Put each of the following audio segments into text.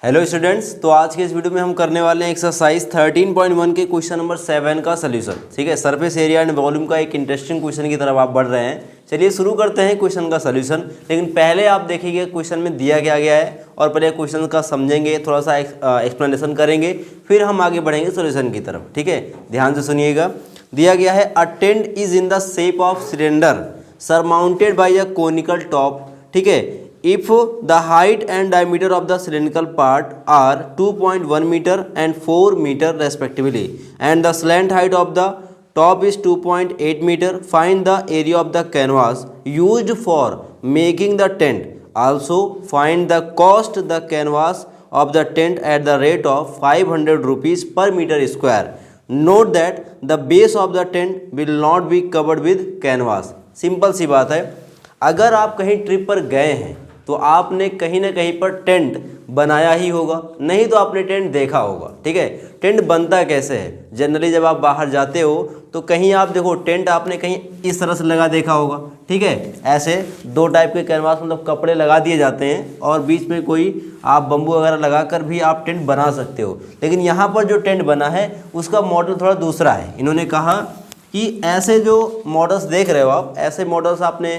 Hello students, तो आज के इस वीडियो में हम करने वाले हैं एक्सरसाइज 13.1 के क्वेश्चन नंबर 7 का सोल्यूशन। ठीक है, सरफेस एरिया एंड वॉल्यूम का एक इंटरेस्टिंग क्वेश्चन की तरफ आप बढ़ रहे हैं। चलिए शुरू करते हैं क्वेश्चन का सोल्यूशन। लेकिन पहले आप देखिए क्वेश्चन में दिया क्या गया है और पहले क्वेश्चन का समझेंगे, थोड़ा सा एक्सप्लेनेशन करेंगे, फिर हम आगे बढ़ेंगे सोल्यूशन की तरफ। ठीक है, ध्यान से सुनिएगा। दिया गया है a tent is in the shape of cylinder surmounted by a conical top. ठीक है, if the height and diameter of the cylindrical part are 2.1 meter and 4 meter respectively and the slant height of the top is 2.8 meter, find the area of the canvas used for making the tent. Also find the cost the canvas of the tent at the rate of 500 rupees per meter square. Note that the base of the tent will not be covered with canvas. Simple सी बात है, अगर आप कहीं trip पर गए हैं तो आपने कहीं ना कहीं पर टेंट बनाया ही होगा, नहीं तो आपने टेंट देखा होगा। ठीक है, टेंट बनता कैसे है? जनरली जब आप बाहर जाते हो तो कहीं आप देखो टेंट आपने कहीं इस तरह से लगा देखा होगा। ठीक है, ऐसे दो टाइप के कैनवास मतलब कपड़े लगा दिए जाते हैं और बीच में कोई आप बम्बू वगैरह लगा कर भी आप टेंट बना सकते हो। लेकिन यहाँ पर जो टेंट बना है उसका मॉडल थोड़ा दूसरा है। इन्होंने कहा कि ऐसे जो मॉडल्स देख रहे हो आप, ऐसे मॉडल्स आपने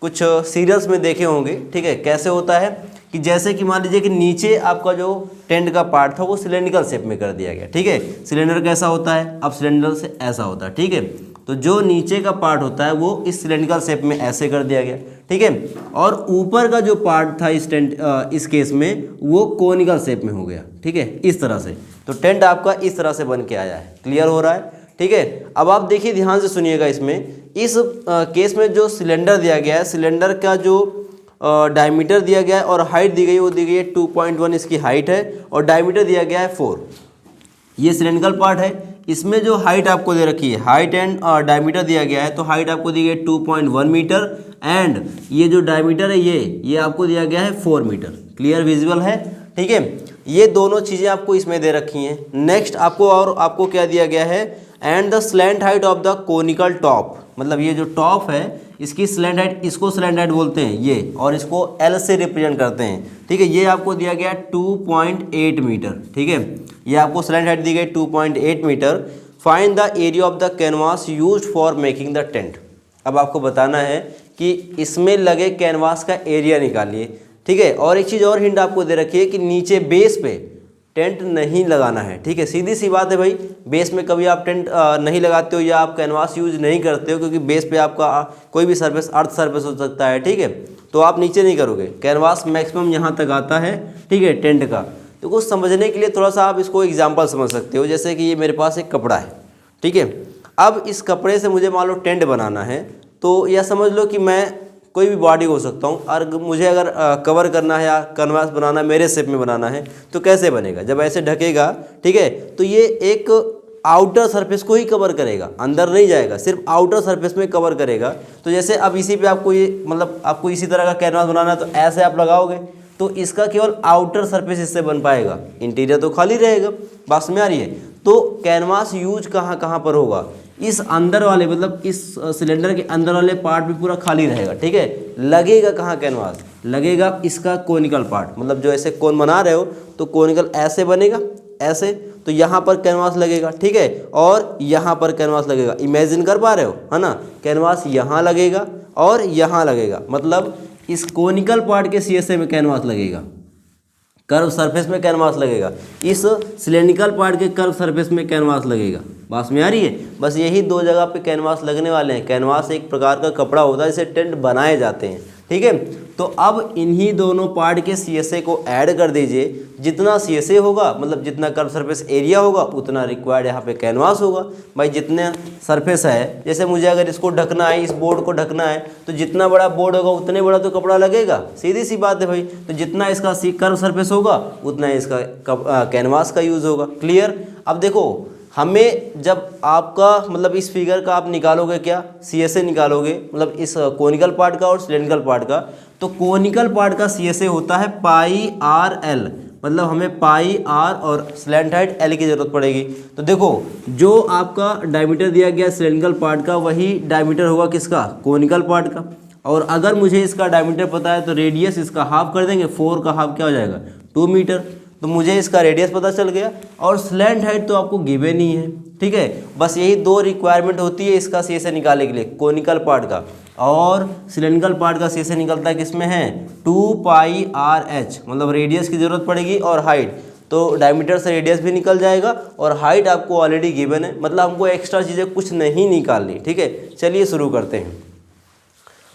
कुछ सीरियल्स में देखे होंगे। ठीक है, कैसे होता है कि जैसे कि मान लीजिए कि नीचे आपका जो टेंट का पार्ट था वो सिलेंड्रिकल शेप में कर दिया गया। ठीक है, सिलेंडर कैसा होता है? अब सिलेंडर से ऐसा होता है। ठीक है, तो जो नीचे का पार्ट होता है वो इस सिलेंड्रिकल शेप में ऐसे कर दिया गया। ठीक है, और ऊपर का जो पार्ट था इस केस में वो कोनिकल शेप में हो गया। ठीक है, इस तरह से। तो टेंट आपका इस तरह से बन के आया है। क्लियर हो रहा है? ठीक है, अब आप देखिए ध्यान से सुनिएगा। इसमें इस केस में जो सिलेंडर दिया गया है, सिलेंडर का जो डायमीटर दिया गया है और हाइट दी गई है वो दी गई है 2.1 इसकी हाइट है और डायमीटर दिया गया है 4। ये सिलेंड्रिकल पार्ट है। इसमें जो हाइट आपको दे रखी है, हाइट एंड डायमीटर दिया गया है, तो हाइट आपको दी गई है 2.1 मीटर एंड ये जो डायमीटर है ये आपको दिया गया है 4 मीटर। क्लियर विजुअल है? ठीक है, ये दोनों चीज़ें आपको इसमें दे रखी हैं। नेक्स्ट आपको क्या दिया गया है? And the slant height of the conical top, मतलब ये जो टॉप है इसकी स्लैंट हाइट, इसको स्लैंट हाइट बोलते हैं ये, और इसको एल से रिप्रेजेंट करते हैं। ठीक है, ये आपको दिया गया 2.8 मीटर। ठीक है, ये आपको स्लैंट हाइट दी गई 2.8 metre. Find the area of the canvas used for making the tent. अब आपको बताना है कि इसमें लगे कैनवास का एरिया निकालिए। ठीक है, और एक चीज़ और हिंट आपको दे रखी है कि नीचे बेस पे टेंट नहीं लगाना है। ठीक है, सीधी सी बात है भाई, बेस में कभी आप टेंट नहीं लगाते हो या आप कैनवास यूज नहीं करते हो, क्योंकि बेस पे आपका कोई भी सरफेस अर्थ सरफेस हो सकता है। ठीक है, तो आप नीचे नहीं करोगे। कैनवास मैक्सिमम यहाँ तक आता है। ठीक है, टेंट का। तो कुछ समझने के लिए थोड़ा सा आप इसको एग्जाम्पल समझ सकते हो। जैसे कि ये मेरे पास एक कपड़ा है। ठीक है, अब इस कपड़े से मुझे मान लो टेंट बनाना है, तो यह समझ लो कि मैं कोई भी बॉडी हो सकता हूँ और मुझे अगर कवर करना है या कैनवास बनाना, मेरे शेप में बनाना है, तो कैसे बनेगा? जब ऐसे ढकेगा, ठीक है, तो ये एक आउटर सरफेस को ही कवर करेगा, अंदर नहीं जाएगा, सिर्फ आउटर सरफेस में कवर करेगा। तो जैसे अब इसी पे आपको ये मतलब आपको इसी तरह का कैनवास बनाना है, तो ऐसे आप लगाओगे तो इसका केवल आउटर सरफेस इससे बन पाएगा, इंटीरियर तो खाली रहेगा। बात में आ रही है? तो कैनवास यूज कहाँ कहाँ पर होगा? इस अंदर वाले, मतलब इस सिलेंडर के अंदर वाले पार्ट भी पूरा खाली रहेगा। ठीक है, लगेगा कहाँ कैनवास? लगेगा इसका कोनिकल पार्ट, मतलब जो ऐसे कोन बना रहे हो तो कोनिकल ऐसे बनेगा, ऐसे, तो यहाँ पर कैनवास लगेगा। ठीक है, और यहाँ पर कैनवास लगेगा। इमेजिन कर पा रहे हो, है ना? कैनवास यहाँ लगेगा और यहाँ लगेगा, मतलब इस कोनिकल पार्ट के सीएसए में कैनवास लगेगा, कर्व सरफेस में कैनवास लगेगा, इस सिलेंड्रिकल पार्ट के कर्व सरफेस में कैनवास लगेगा। बात में आ रही है? बस यही दो जगह पे कैनवास लगने वाले हैं। कैनवास एक प्रकार का कपड़ा होता है जिसे टेंट बनाए जाते हैं। ठीक है, तो अब इन्हीं दोनों पार्ट के सीएसए को ऐड कर दीजिए। जितना सीएसए होगा, मतलब जितना कर्व सरफेस एरिया होगा, उतना रिक्वायर्ड यहाँ पे कैनवास होगा। भाई जितने सरफेस है, जैसे मुझे अगर इसको ढकना है, इस बोर्ड को ढकना है, तो जितना बड़ा बोर्ड होगा उतने बड़ा तो कपड़ा लगेगा। सीधी सी बात है भाई। तो जितना इसका कर्व सरफेस होगा उतना इसका कैनवास का यूज़ होगा। क्लियर? अब देखो, हमें जब आपका मतलब इस फिगर का आप निकालोगे क्या, सीएसए निकालोगे, मतलब इस कोनिकल पार्ट का और सिलेंड्रिकल पार्ट का, तो कोनिकल पार्ट का सीएसए होता है पाई आर एल, मतलब हमें पाई आर और स्लैंट हाइट एल की जरूरत पड़ेगी। तो देखो, जो आपका डायमीटर दिया गया सिलेंड्रिकल पार्ट का, वही डायमीटर होगा किसका? कोनिकल पार्ट का। और अगर मुझे इसका डायमीटर पता है तो रेडियस इसका हाफ कर देंगे, 4 का हाफ क्या हो जाएगा? 2 मीटर। तो मुझे इसका रेडियस पता चल गया और स्लैंट हाइट तो आपको गिवन ही है, ठीक है। बस यही दो रिक्वायरमेंट होती है इसका CSA निकालने के लिए, कोनिकल पार्ट का और सिलेंड्रिकल पार्ट का CSA निकलता है किसमें है 2πRh, मतलब रेडियस की ज़रूरत पड़ेगी और हाइट, तो डायमीटर से रेडियस भी निकल जाएगा और हाइट आपको ऑलरेडी गिवन है, मतलब हमको एक्स्ट्रा चीज़ें कुछ नहीं निकालनी, ठीक है। चलिए शुरू करते हैं।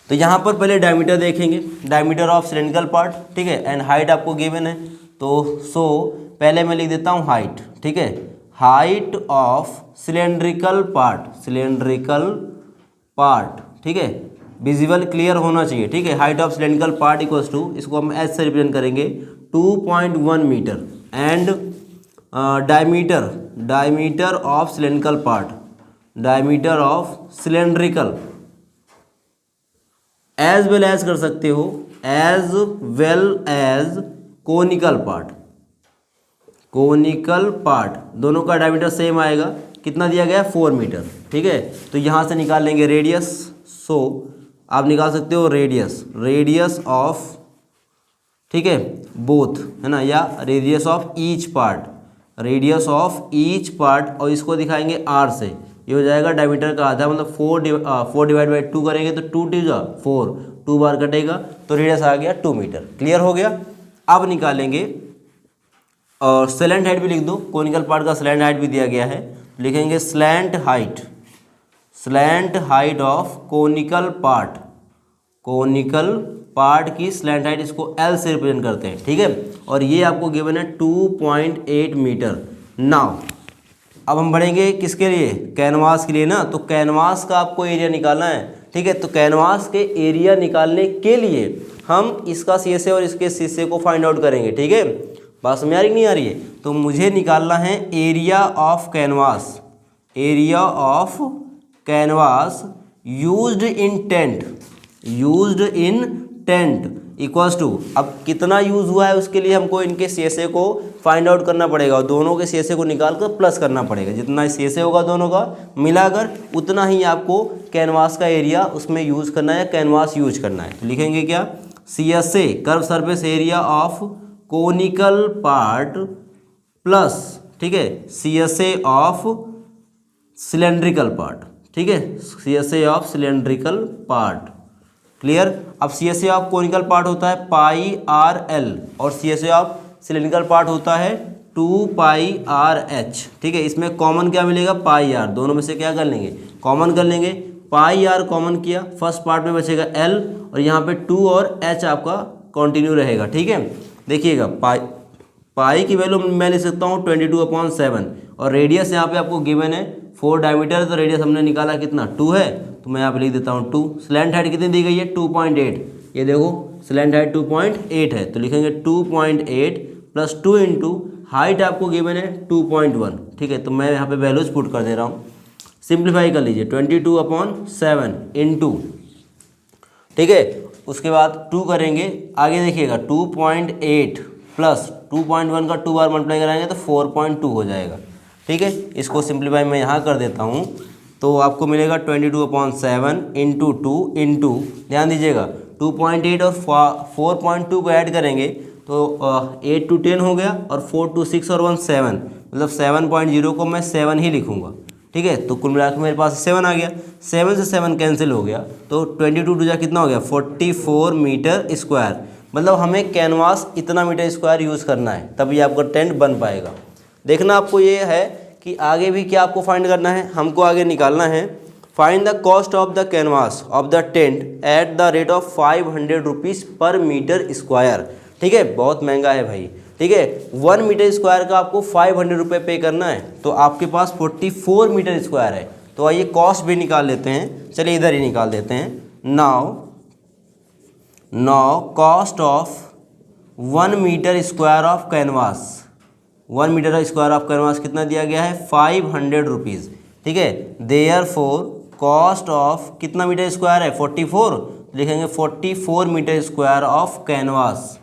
तो यहाँ पर पहले डायमीटर देखेंगे, डायमीटर ऑफ सिलेंड्रिकल पार्ट, ठीक है, एंड हाइट आपको गिवन है। तो पहले मैं लिख देता हूँ हाइट, ठीक है, हाइट ऑफ सिलेंड्रिकल पार्ट, ठीक है, विजिबल क्लियर होना चाहिए, ठीक है। Height of cylindrical part equals to, इसको हम एच से रिप्रेजेंट करेंगे 2.1 metre and diameter of cylindrical part, diameter of cylindrical as well as कर सकते हो, as well as conical part, दोनों का डायमीटर सेम आएगा। कितना दिया गया 4 मीटर, ठीक है। तो यहाँ से निकाल लेंगे रेडियस, सो आप निकाल सकते हो रेडियस ऑफ, ठीक है, बोथ, है ना, या रेडियस ऑफ ईच पार्ट, और इसको दिखाएंगे r से, ये हो जाएगा डायमीटर का आधा, मतलब 4 डिवाइड बाई 2 करेंगे तो 2 2 जा 4, 2 बार कटेगा तो रेडियस आ गया 2 मीटर। क्लियर हो गया। अब निकालेंगे और स्लैंट हाइट भी लिख दो, कोनिकल पार्ट का स्लैंट हाइट भी दिया गया है, लिखेंगे slant height of conical part की स्लैंट हाइट, इसको L से रिप्रेजेंट करते हैं, ठीक है। और ये आपको गिवन है 2.8 मीटर। नाउ अब हम बढ़ेंगे किसके लिए, कैनवास के लिए ना। तो कैनवास का आपको एरिया निकालना है, ठीक है। तो कैनवास के एरिया निकालने के लिए हम इसका CSA और इसके CSA को फाइंड आउट करेंगे, ठीक है। बात समझ आ रही नहीं आ रही है। तो मुझे निकालना है area of canvas used in tent equals to, अब कितना यूज़ हुआ है उसके लिए हमको इनके CSA को फाइंड आउट करना पड़ेगा और दोनों के CSA को निकाल कर प्लस करना पड़ेगा। जितना CSA होगा दोनों का मिलाकर उतना ही आपको कैनवास का एरिया उसमें यूज़ करना है, कैनवास यूज करना है। तो लिखेंगे क्या, CSA curve surface area of conical part plus, ठीक है, CSA ऑफ सिलेंड्रिकल पार्ट, ठीक है, CSA of cylindrical part. Clear. अब CSA ऑफ कोनिकल पार्ट होता है πRL और CSA ऑफ सिलेंड्रिकल पार्ट होता है 2πRh, ठीक है। इसमें कॉमन क्या मिलेगा πr, दोनों में से क्या कर लेंगे कॉमन कर लेंगे, πr कॉमन किया, फर्स्ट पार्ट में बचेगा L और यहाँ पे 2 और h आपका कंटिन्यू रहेगा, ठीक है। देखिएगा पाई की वैल्यू मैं ले सकता हूँ 22/7 और रेडियस यहाँ पे आपको गिवन है 4 डायमीटर, तो रेडियस हमने निकाला कितना 2 है, तो मैं यहाँ पे लिख देता हूँ 2। स्लैंट हाइट कितनी दी गई है 2.8, ये देखो स्लैंट हाइट 2.8 है, तो लिखेंगे 2.8 प्लस 2 इंटू हाइट आपको गिवन है 2.1, ठीक है। तो मैं यहाँ पे वैल्यूज पुट कर दे रहा हूँ, सिंप्लीफाई कर लीजिए 22/7 इंटू, ठीक है। उसके बाद 2 करेंगे, आगे देखिएगा 2.8 प्लस 2.1 का 2 बार मल्टीप्लाई कराएंगे तो 4.2 हो जाएगा, ठीक है। इसको सिंप्लीफाई मैं यहाँ कर देता हूँ, तो आपको मिलेगा 22/7 इंटू 2 इंटू, ध्यान दीजिएगा 2.8 और 4.2 को ऐड करेंगे तो 8 to 10 हो गया और 4 to 6 और 1 7, मतलब 7.0 को मैं 7 ही लिखूँगा, ठीक है। तो कुल मिलाकर मेरे पास 7 आ गया, 7 से 7 कैंसिल हो गया, तो 22 टू जा कितना हो गया 44 मीटर स्क्वायर, मतलब हमें कैनवास इतना मीटर स्क्वायर यूज़ करना है तभी आपका टेंट बन पाएगा। देखना आपको ये है कि आगे भी क्या आपको फाइंड करना है, हमको आगे निकालना है find the cost of the canvas of the tent at the rate of 500 rupees पर मीटर स्क्वायर, ठीक है। बहुत महंगा है भाई, ठीक है। 1 मीटर स्क्वायर का आपको 500 रुपये पे करना है, तो आपके पास 44 मीटर स्क्वायर है, तो आइए कॉस्ट भी निकाल लेते हैं। चलिए इधर ही निकाल देते हैं। Now cost of 1 metre square of canvas, 1 metre square of canvas कितना दिया गया है 500 रुपीज़, ठीक है। देयरफॉर कॉस्ट ऑफ कितना मीटर स्क्वायर है 44, लिखेंगे 44 मीटर स्क्वायर ऑफ कैनवास,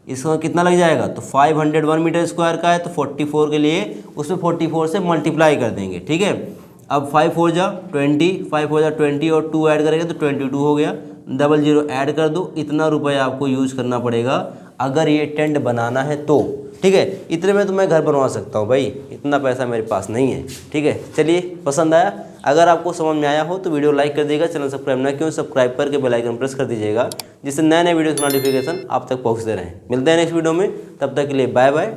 इसका कितना लग जाएगा, तो 500 1 मीटर स्क्वायर का है तो 44 के लिए उसमें 44 से मल्टीप्लाई कर देंगे, ठीक है। अब 5 4 जा 20, 5 4 जा 20 और 2 ऐड करेंगे तो 22 हो गया, 00 ऐड कर दो, इतना रुपये आपको यूज करना पड़ेगा अगर ये टेंट बनाना है तो। ठीक है। इतने में तो मैं घर बनवा सकता हूँ भाई, इतना पैसा मेरे पास नहीं है। ठीक है, चलिए पसंद आया, अगर आपको समझ में आया हो तो वीडियो लाइक कर दीजिएगा, चैनल सब्सक्राइब ना क्यों सब्सक्राइब करके बेल आइकन प्रेस कर दीजिएगा, जिससे नए नए वीडियो की नोटिफिकेशन आप तक पहुँचते रहें। मिलते हैं नेक्स्ट वीडियो में, तब तक के लिए बाय बाय।